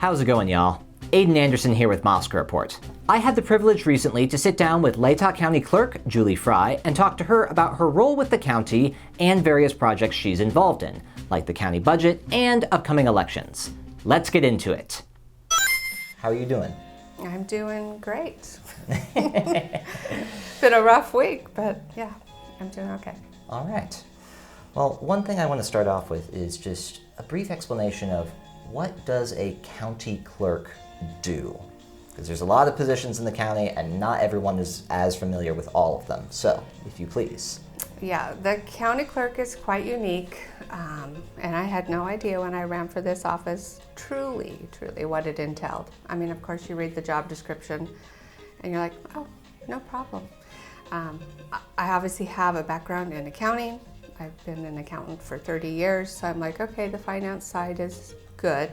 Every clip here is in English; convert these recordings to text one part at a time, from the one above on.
How's it going, y'all? Aiden Anderson here with Moscow Report. I had the privilege recently to sit down with Latah County Clerk Julie Fry and talk to her about her role with the county and various projects she's involved in, like the county budget and upcoming elections. Let's get into it. How are you doing? I'm doing great. Been a rough week, but yeah, I'm doing okay. All right. Well, one thing I want to start off with is just a brief explanation of what does a county clerk do? Because there's a lot of positions in the county and not everyone is as familiar with all of them. So, if you please. Yeah, the county clerk is quite unique, and I had no idea when I ran for this office truly what it entailed. I mean, of course, you read the job description and you're like, oh, no problem. I obviously have a background in accounting. I've been an accountant for 30 years, so I'm like, okay, the finance side is good,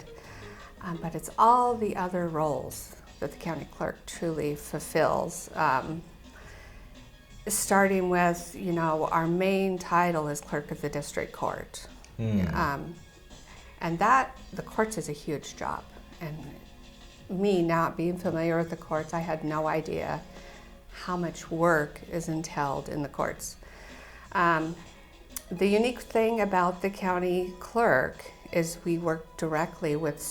but it's all the other roles that the county clerk truly fulfills. Starting with, our main title is clerk of the district court. And the courts is a huge job. And me not being familiar with the courts, I had no idea how much work is entailed in the courts. The unique thing about the county clerk is we work directly with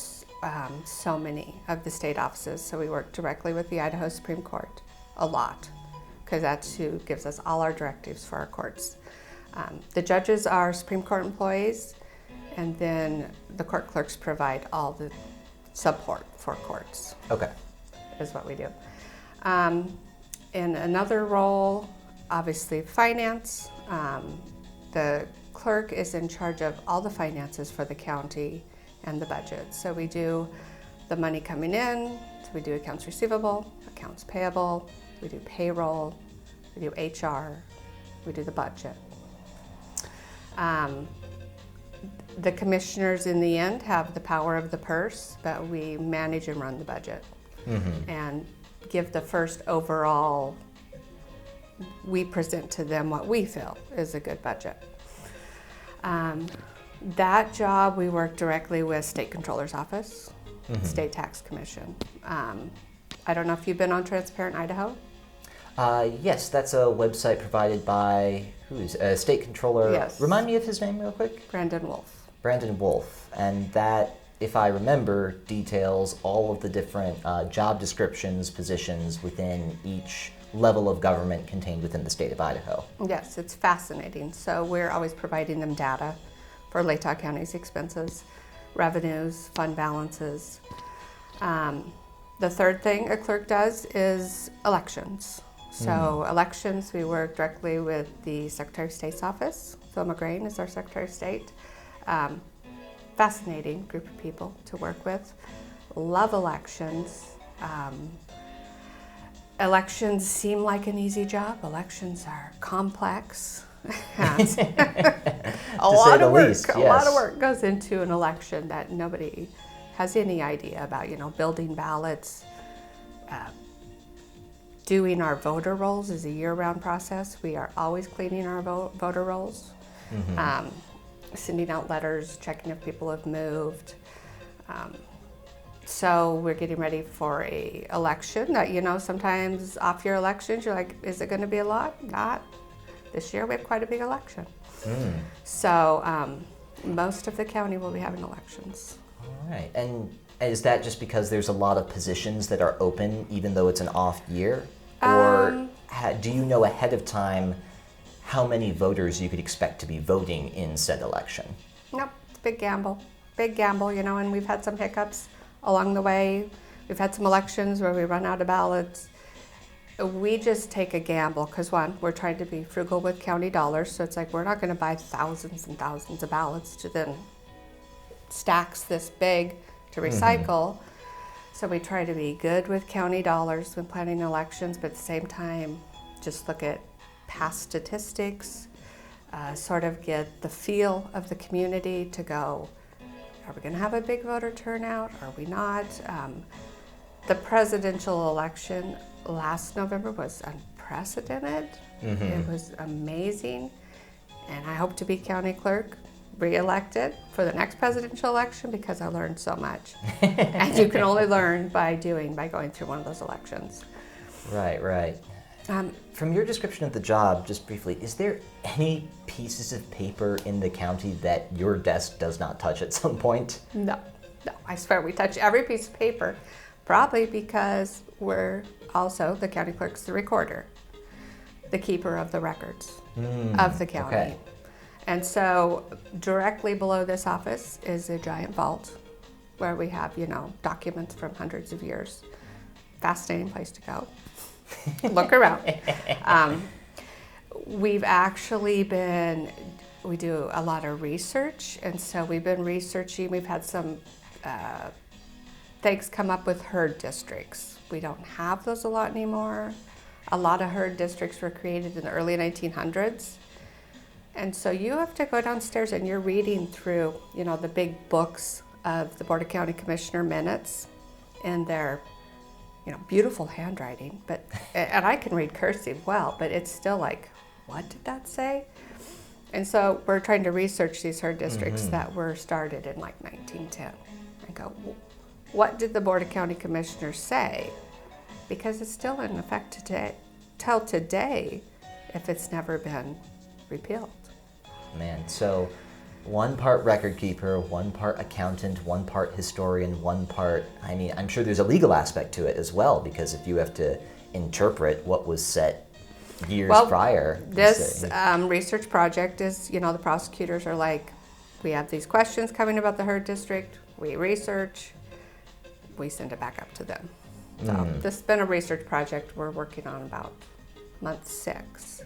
so many of the state offices. So we work directly with the Idaho Supreme Court a lot, because that's who gives us all our directives for our courts. The judges are Supreme Court employees, and then the court clerks provide all the support for courts. Okay. Is what we do. In another role, obviously finance. The clerk is in charge of all the finances for the county and the budget. So we do the money coming in, so we do accounts receivable, accounts payable, we do payroll, we do HR, we do the budget. The commissioners in the end have the power of the purse, but we manage and run the budget and give the first overall. We present to them what we feel is a good budget. That job, we work directly with State Controller's Office, State Tax Commission. I don't know if you've been on Transparent Idaho? Yes, that's a website provided by, State Controller? Yes. Remind me of his name real quick? Brandon Wolf. Brandon Wolf. And that, if I remember, details all of the different job descriptions, positions within each level of government contained within the state of Idaho. Yes, it's fascinating. So we're always providing them data for Latah County's expenses, revenues, fund balances. The third thing a clerk does is elections. So elections, we work directly with the Secretary of State's office. Phil McGrain is our Secretary of State. Fascinating group of people to work with. Love elections. Elections seem like an easy job. Elections are complex. A lot of work goes into an election that nobody has any idea about. Building ballots, doing our voter rolls is a year-round process. We are always cleaning our voter rolls, sending out letters, checking if people have moved. So we're getting ready for a election that, sometimes off your elections, you're like, is it going to be a lot? Not. This year we have quite a big election. So most of the county will be having elections. All right. And is that just because there's a lot of positions that are open even though it's an off year? Or do you know ahead of time how many voters you could expect to be voting in said election? Nope. It's a big gamble. Big gamble, and we've had some hiccups along the way. We've had some elections where we run out of ballots. We just take a gamble because, one, we're trying to be frugal with county dollars, so it's like we're not going to buy thousands and thousands of ballots to then stacks this big to recycle. So we try to be good with county dollars when planning elections, but at the same time, just look at past statistics, sort of get the feel of the community to go, are we going to have a big voter turnout? Are we not? The presidential election last November was unprecedented. It was amazing. And I hope to be county clerk reelected for the next presidential election because I learned so much. And you can only learn by going through one of those elections. Right, right. From your description of the job, just briefly, is there any pieces of paper in the county that your desk does not touch at some point? No, I swear we touch every piece of paper, probably because we're also, the county clerk's the recorder, the keeper of the records of the county. Okay. And so directly below this office is a giant vault where we have, documents from hundreds of years. Fascinating place to go. Look around. We do a lot of research, and so we've been researching. We've had some things come up with herd districts. We don't have those a lot anymore. A lot of herd districts were created in the early 1900s. And so you have to go downstairs and you're reading through, the big books of the Board of County Commissioner minutes in their, beautiful handwriting. And I can read cursive well, but it's still like, what did that say? And so we're trying to research these herd districts that were started in like 1910 and go, what did the Board of County Commissioners say? Because it's still in effect till today if it's never been repealed. Man, so one part record keeper, one part accountant, one part historian, one part, I'm sure there's a legal aspect to it as well, because if you have to interpret what was set years prior. This research project is, the prosecutors are like, we have these questions coming about the herd district, we research, we send it back up to them. So this has been a research project we're working on about month 6.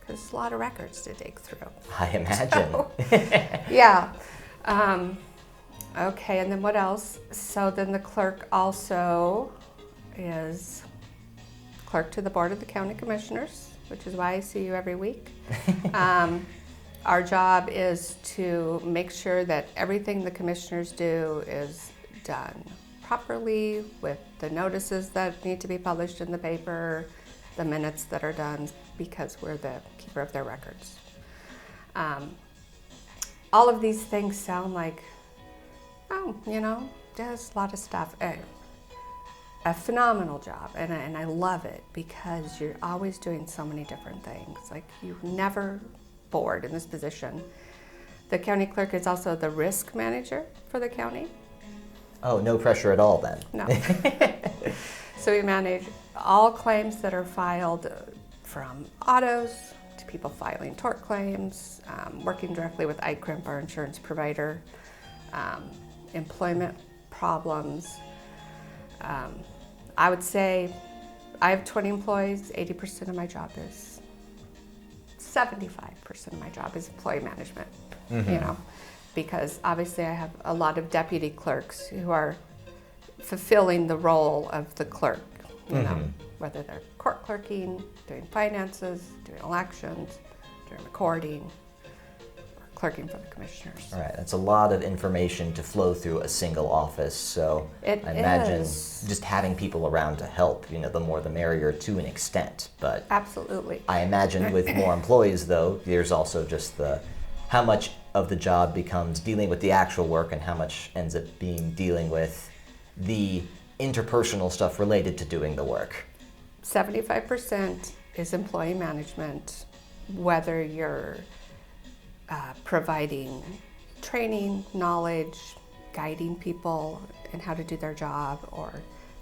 There's a lot of records to dig through. I imagine. So, yeah. Okay, and then what else? So then the clerk also is clerk to the Board of the County Commissioners, which is why I see you every week. Our job is to make sure that everything the commissioners do is done properly with the notices that need to be published in the paper, the minutes that are done, because we're the keeper of their records. All of these things sound like, there's a lot of stuff. A phenomenal job, and I love it because you're always doing so many different things. Like, you're never bored in this position. The county clerk is also the risk manager for the county. Oh, no pressure at all then. No. So we manage all claims that are filed, from autos to people filing tort claims, working directly with ICRIMP, our insurance provider, employment problems. I would say I have 20 employees, 80% of my job is, 75% of my job is employee management, because obviously I have a lot of deputy clerks who are fulfilling the role of the clerk, whether they're court clerking, doing finances, doing elections, doing recording, or clerking for the commissioners. All right, that's a lot of information to flow through a single office, so I imagine just having people around to help, the more the merrier to an extent. But absolutely. I imagine with more employees, though, there's also just how much of the job becomes dealing with the actual work and how much ends up being dealing with the interpersonal stuff related to doing the work. 75% is employee management, whether you're providing training, knowledge, guiding people in how to do their job, or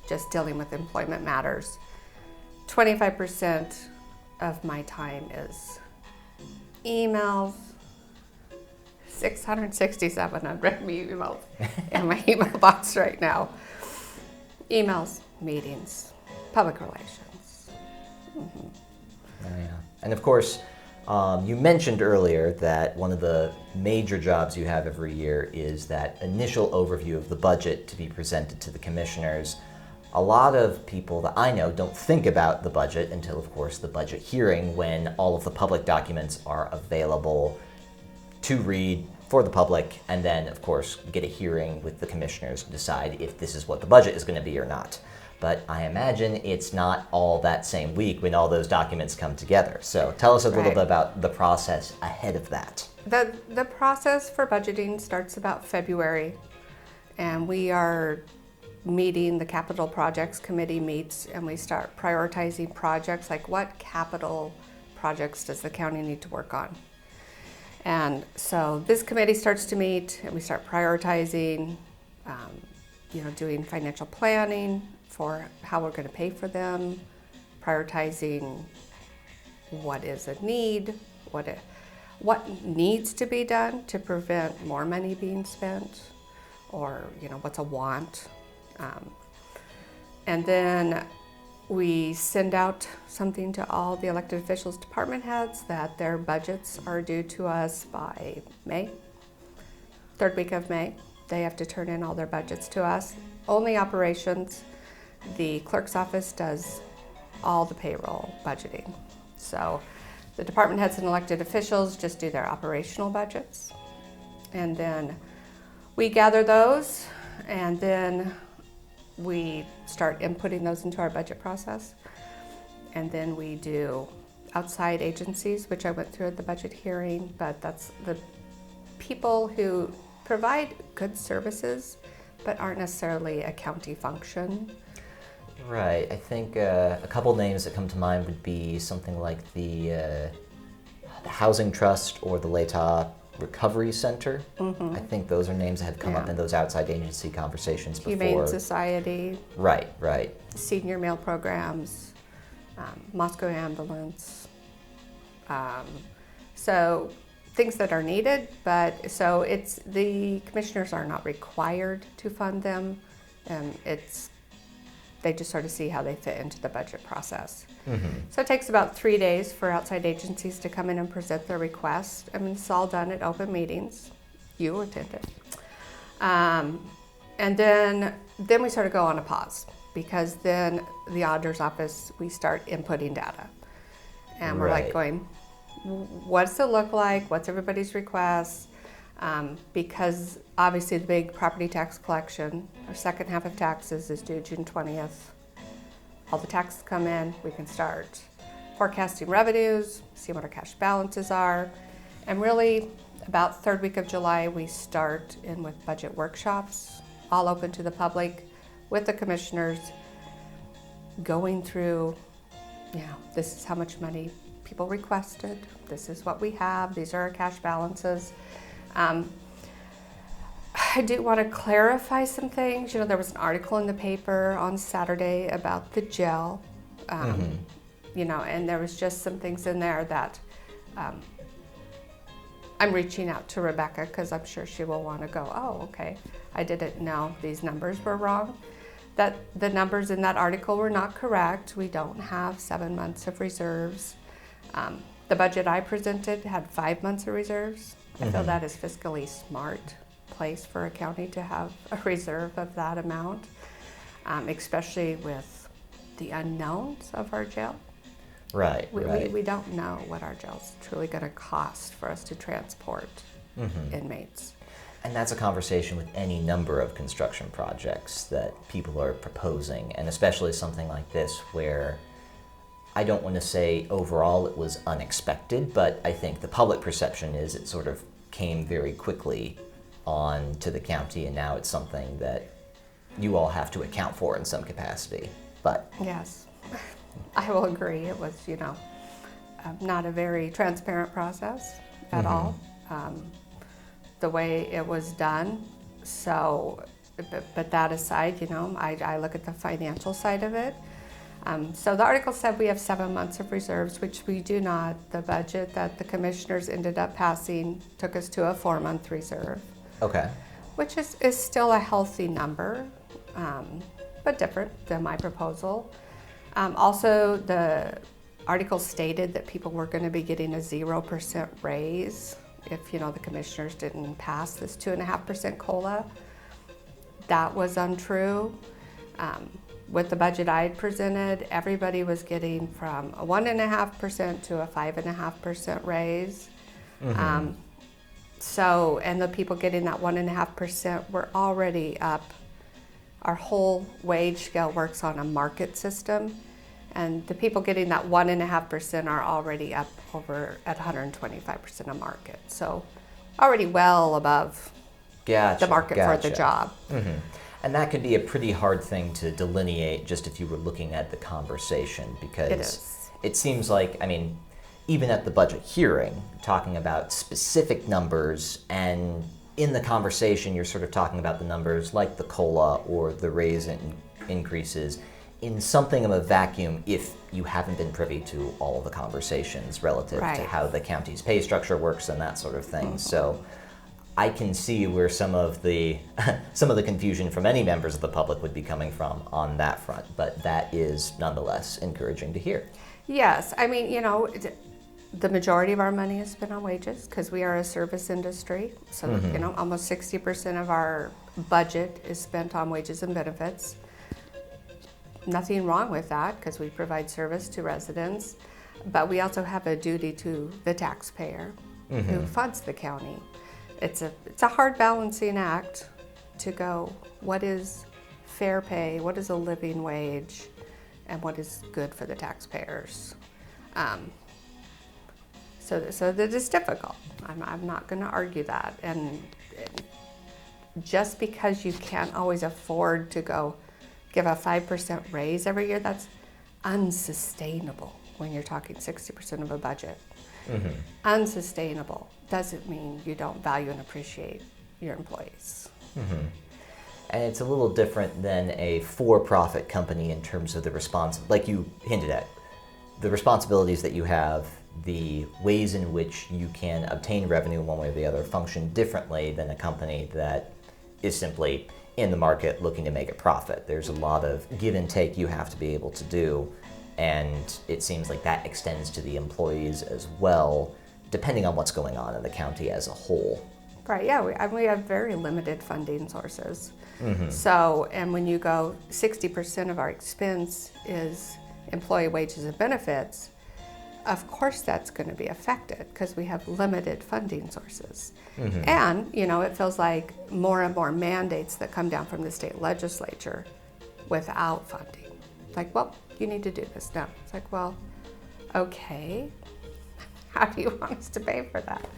just dealing with employment matters. 25% of my time is emails, 667 unread emails in my email box right now. Emails, meetings, public relations. Oh, yeah. And of course, you mentioned earlier that one of the major jobs you have every year is that initial overview of the budget to be presented to the commissioners. A lot of people that I know don't think about the budget until, of course, the budget hearing, when all of the public documents are available to read for the public, and then, of course, get a hearing with the commissioners to decide if this is what the budget is going to be or not. but I imagine it's not all that same week when all those documents come together. So tell us a little bit about the process ahead of that. The process for budgeting starts about February, and we are meeting, the capital projects committee meets, and we start prioritizing projects, like what capital projects does the county need to work on. And so this committee starts to meet, and we start prioritizing, doing financial planning for how we're going to pay for them, prioritizing what is a need, what needs to be done to prevent more money being spent, or what's a want. And then we send out something to all the elected officials, department heads, that their budgets are due to us by May, third week of May. They have to turn in all their budgets to us. Only operations. The clerk's office does all the payroll budgeting. So the department heads and elected officials just do their operational budgets. And then we gather those, and then we start inputting those into our budget process. And then we do outside agencies, which I went through at the budget hearing, but that's the people who provide good services but aren't necessarily a county function. Right. I think a couple names that come to mind would be something like the Housing Trust or the Latah Recovery Center. I think those are names that have come up in those outside agency conversations before. Humane Society. Right. Senior meal programs, Moscow Ambulance. So things that are needed, but so it's, the commissioners are not required to fund them, and they just sort of see how they fit into the budget process. So it takes about 3 days for outside agencies to come in and present their request. I mean, it's all done at open meetings. You attended. And then we sort of go on a pause, because then the auditor's office, we start inputting data. And we're like going, what's it look like? What's everybody's requests? Because obviously the big property tax collection, our second half of taxes, is due June 20th. All the taxes come in, we can start forecasting revenues, see what our cash balances are, and really about third week of July we start in with budget workshops, all open to the public, with the commissioners, going through, this is how much money people requested, this is what we have, these are our cash balances. I do want to clarify some things. There was an article in the paper on Saturday about the jail, and there was just some things in there that I'm reaching out to Rebecca, because I'm sure she will want to go, oh, okay, I didn't know these numbers were wrong. That the numbers in that article were not correct. We don't have 7 months of reserves. The budget I presented had 5 months of reserves. I feel that is fiscally smart place for a county to have a reserve of that amount, especially with the unknowns of our jail. Right. We don't know what our jail's truly going to cost for us to transport inmates. And that's a conversation with any number of construction projects that people are proposing, and especially something like this where I don't want to say overall it was unexpected, but I think the public perception is it sort of came very quickly on to the county, and now it's something that you all have to account for in some capacity. But yes, I will agree. It was, not a very transparent process at all, the way it was done. So, but that aside, I look at the financial side of it. So the article said we have 7 months of reserves, which we do not. The budget that the commissioners ended up passing took us to a 4-month reserve. Okay. Which is still a healthy number, but different than my proposal. Also, the article stated that people were going to be getting a 0% raise if, the commissioners didn't pass this 2.5% COLA. That was untrue. With the budget I had presented, everybody was getting from a 1.5% to a 5.5% raise. So, and the people getting that 1.5% were already up our whole wage scale works on a market system, and the people getting that 1.5% are already up over at 125% of market. So already well above the market for the job. Mm-hmm. And that could be a pretty hard thing to delineate just if you were looking at the conversation, because it seems like, I mean, even at the budget hearing, talking about specific numbers, and in the conversation you're sort of talking about the numbers like the COLA or the raise increases in something of a vacuum if you haven't been privy to all of the conversations relative to how the county's pay structure works and that sort of thing. Mm-hmm. So I can see where some of the confusion from any members of the public would be coming from on that front, but that is nonetheless encouraging to hear. Yes, I mean, you know, the majority of our money is spent on wages because we are a service industry. So, mm-hmm. you know, almost 60% of our budget is spent on wages and benefits. Nothing wrong with that because we provide service to residents, but we also have a duty to the taxpayer mm-hmm. who funds the county. It's a hard balancing act to go, what is fair pay, what is a living wage, and what is good for the taxpayers. So that is difficult. I'm not going to argue that. And just because you can't always afford to go give a 5% raise every year, that's unsustainable when you're talking 60% of a budget. Mm-hmm. Unsustainable doesn't mean you don't value and appreciate your employees. Mm-hmm. And it's a little different than a for-profit company in terms of the like you hinted at, the responsibilities that you have, the ways in which you can obtain revenue one way or the other function differently than a company that is simply in the market looking to make a profit. There's a lot of give and take you have to be able to do, and it seems like that extends to the employees as well, depending on what's going on in the county as a whole. Right, yeah, we have very limited funding sources. Mm-hmm. So, and when you go 60% of our expense is employee wages and benefits, of course that's going to be affected because we have limited funding sources. Mm-hmm. And, you know, it feels like more and more mandates that come down from the state legislature without funding. Like, well, you need to do this now. It's like, well, okay, how do you want us to pay for that?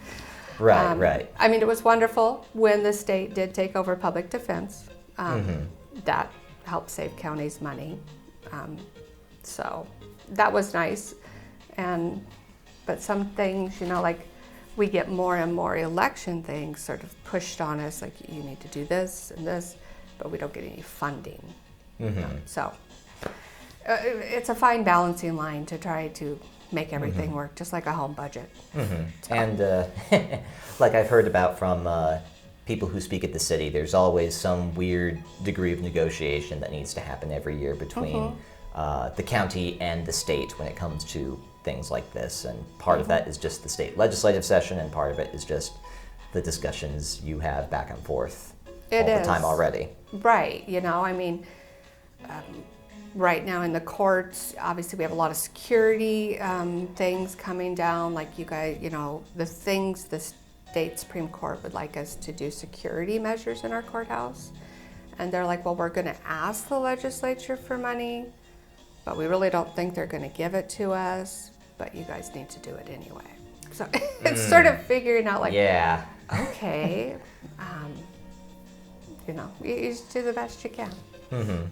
Right, right. I mean, it was wonderful when the state did take over public defense. Mm-hmm. That helped save counties money. So that was nice. But some things, you know, like we get more and more election things sort of pushed on us, like you need to do this and this, but we don't get any funding. Mm-hmm. So it's a fine balancing line to try to make everything mm-hmm. work, just like a home budget. Mm-hmm. So. And like I've heard about from people who speak at the city, there's always some weird degree of negotiation that needs to happen every year between mm-hmm. The county and the state when it comes to things like this. And part mm-hmm. of that is just the state legislative session, and part of it is just the discussions you have back and forth all the time already. Right. You know, I mean, right now in the courts, obviously we have a lot of security things coming down, like you guys, you know, the things the state Supreme Court would like us to do security measures in our courthouse. And they're like, well, we're going to ask the legislature for money, but we really don't think they're going to give it to us, but you guys need to do it anyway. So it's sort of figuring out like, yeah, okay, you know, you just do the best you can. Mm-hmm.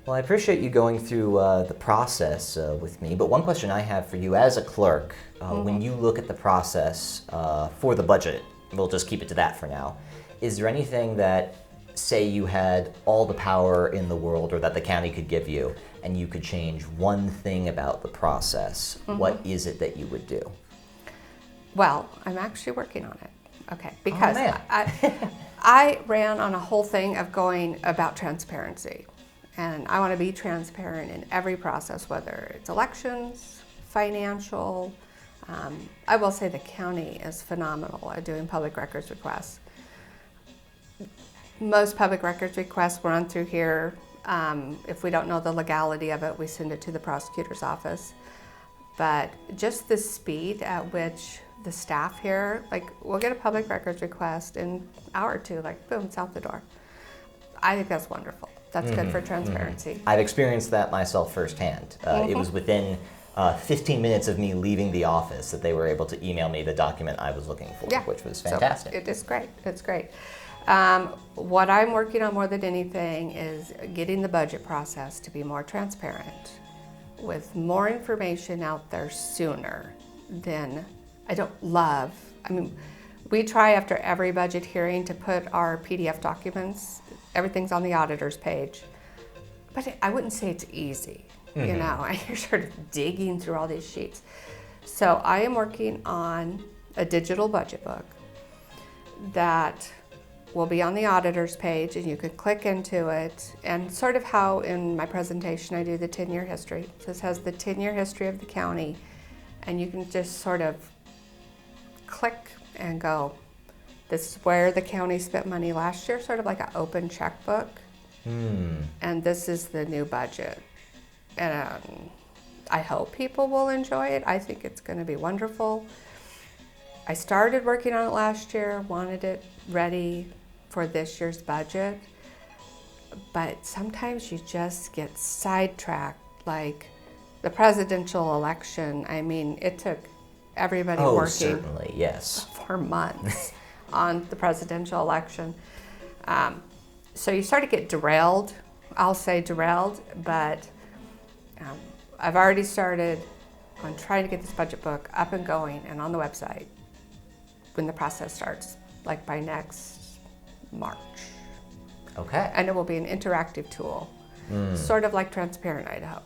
Well, I appreciate you going through the process with me, but one question I have for you as a clerk, mm-hmm. when you look at the process for the budget, we'll just keep it to that for now, is there anything that, say you had all the power in the world or that the county could give you, and you could change one thing about the process, mm-hmm. what is it that you would do? Well, I'm actually working on it. Okay, because I ran on a whole thing of going about transparency. And I want to be transparent in every process, whether it's elections, financial. I will say the county is phenomenal at doing public records requests. Most public records requests run through here. If we don't know the legality of it, we send it to the prosecutor's office. But just the speed at which the staff here, like we'll get a public records request in an hour or two, like boom, it's out the door. I think that's wonderful. That's good for transparency. I've experienced that myself firsthand. It was within 15 minutes of me leaving the office that they were able to email me the document I was looking for, Yeah. which was fantastic. So it is great. It's great. What I'm working on more than anything is getting the budget process to be more transparent, with more information out there sooner than we try after every budget hearing to put our PDF documents, everything's on the auditor's page. But I wouldn't say it's easy, you know, you're sort of digging through all these sheets. So I am working on a digital budget book that will be on the auditor's page, and you could click into it, and sort of how in my presentation I do the 10-year history. So this has the 10-year history of the county, and you can just sort of click and go, this is where the county spent money last year, sort of like an open checkbook. And this is the new budget. And I hope people will enjoy it. I think it's going to be wonderful. I started working on it last year, wanted it ready for this year's budget, but sometimes you just get sidetracked, like the presidential election. I mean, it took everybody working certainly, yes, for months on the presidential election. So you sort of get derailed. I'll say derailed, but I've already started on trying to get this budget book up and going and on the website when the process starts, like by next March. Okay. And it will be an interactive tool, sort of like Transparent Idaho.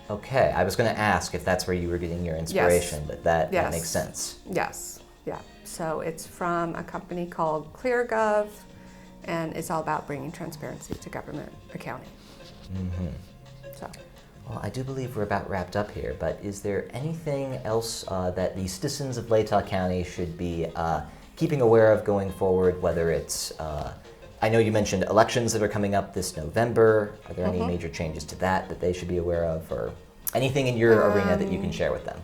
Okay, I was going to ask if that's where you were getting your inspiration, but that makes sense. Yes, yeah. So it's from a company called ClearGov, and it's all about bringing transparency to government accounting. So. Well, I do believe we're about wrapped up here, but is there anything else that the citizens of Latah County should be keeping aware of going forward, whether it's, I know you mentioned elections that are coming up this November. Are there any major changes to that they should be aware of, or anything in your arena that you can share with them?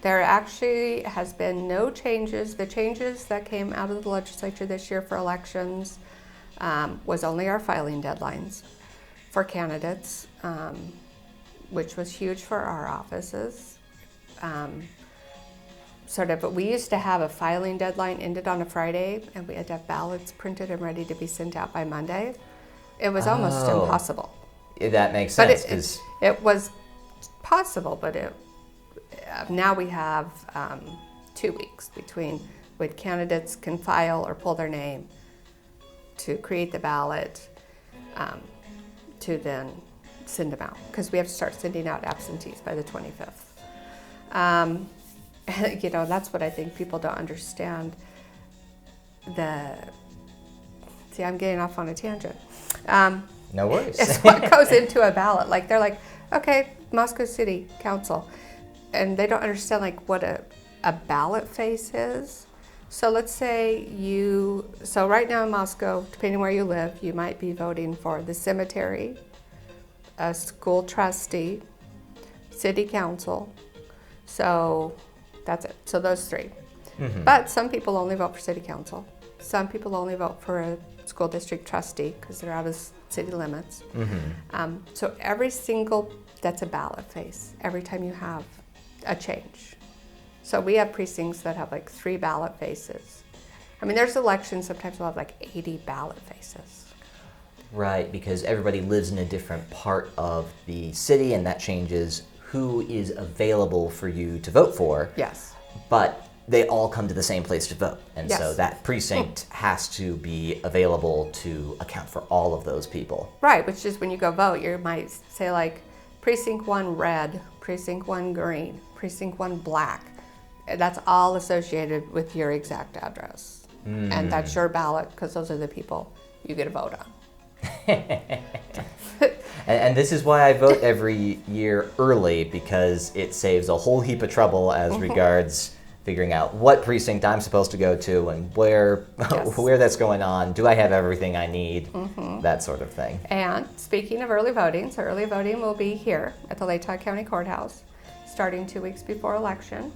There actually has been no changes. The changes that came out of the legislature this year for elections was only our filing deadlines for candidates, which was huge for our offices. But we used to have a filing deadline ended on a Friday, and we had to have ballots printed and ready to be sent out by Monday. It was almost impossible. That makes sense. It was possible, but now we have 2 weeks between when candidates can file or pull their name to create the ballot, to then send them out, because we have to start sending out absentees by the 25th. You know, that's what I think people don't understand. See, I'm getting off on a tangent. No worries. It's what goes into a ballot. Like, they're like, okay, Moscow City Council. And they don't understand like what a ballot face is. So let's say so right now in Moscow, depending where you live, you might be voting for the cemetery, a school trustee, city council. So that's it. So those three. But some people only vote for city council. Some people only vote for a school district trustee because they're out of city limits. So that's a ballot face every time you have a change. So we have precincts that have like 3 ballot faces. I mean, there's elections, sometimes we'll have like 80 ballot faces. Right, because everybody lives in a different part of the city, and that changes who is available for you to vote for. Yes. But they all come to the same place to vote. And Yes. so that precinct has to be available to account for all of those people. Right, which is when you go vote, you might say like precinct 1 red, precinct 1 green, precinct 1 black. That's all associated with your exact address. And that's your ballot, because those are the people you get to vote on. And this is why I vote every year early, because it saves a whole heap of trouble as regards figuring out what precinct I'm supposed to go to and where that's going on. Do I have everything I need? That sort of thing. And speaking of early voting, so early voting will be here at the Latah County Courthouse starting 2 weeks before election.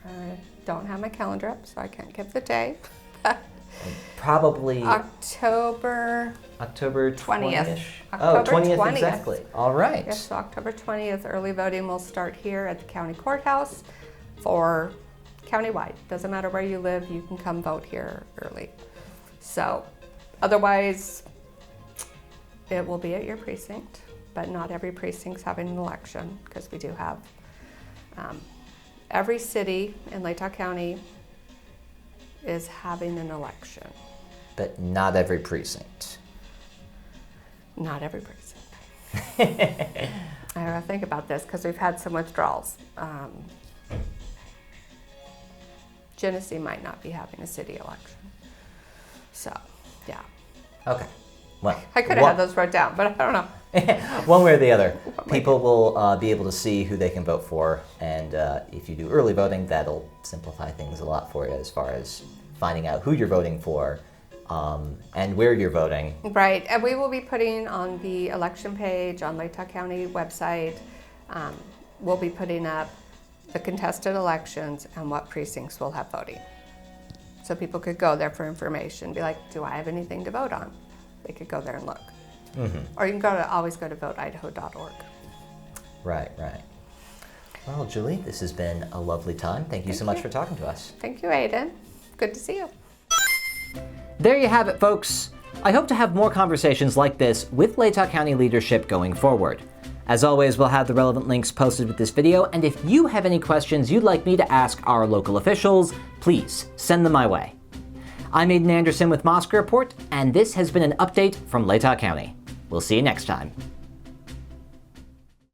I don't have my calendar up, so I can't give the day. Probably October 20th. October 20th exactly. All right. Yes, so October 20th, early voting will start here at the county courthouse for countywide. Doesn't matter where you live, you can come vote here early. So, otherwise, it will be at your precinct, but not every precinct's having an election, because we do have every city in Latah County is having an election. But not every precinct. Not every precinct. I gotta think about this because we've had some withdrawals. Genesee might not be having a city election. So, yeah. Okay. Well, I could have had those wrote down, but I don't know. one way or the other, people will be able to see who they can vote for, and if you do early voting, that'll simplify things a lot for you as far as finding out who you're voting for and where you're voting. Right, and we will be putting on the election page on Latah County website, we'll be putting up the contested elections and what precincts will have voting. So people could go there for information, be like, do I have anything to vote on? They could go there and look. Mm-hmm. Or you can always go to voteidaho.org. Right. Well, Julie, this has been a lovely time. Thank you so much for talking to us. Thank you, Aiden. Good to see you. There you have it, folks. I hope to have more conversations like this with Latah County leadership going forward. As always, we'll have the relevant links posted with this video, and if you have any questions you'd like me to ask our local officials, please send them my way. I'm Aiden Anderson with Moscow Report, and this has been an update from Latah County. We'll see you next time.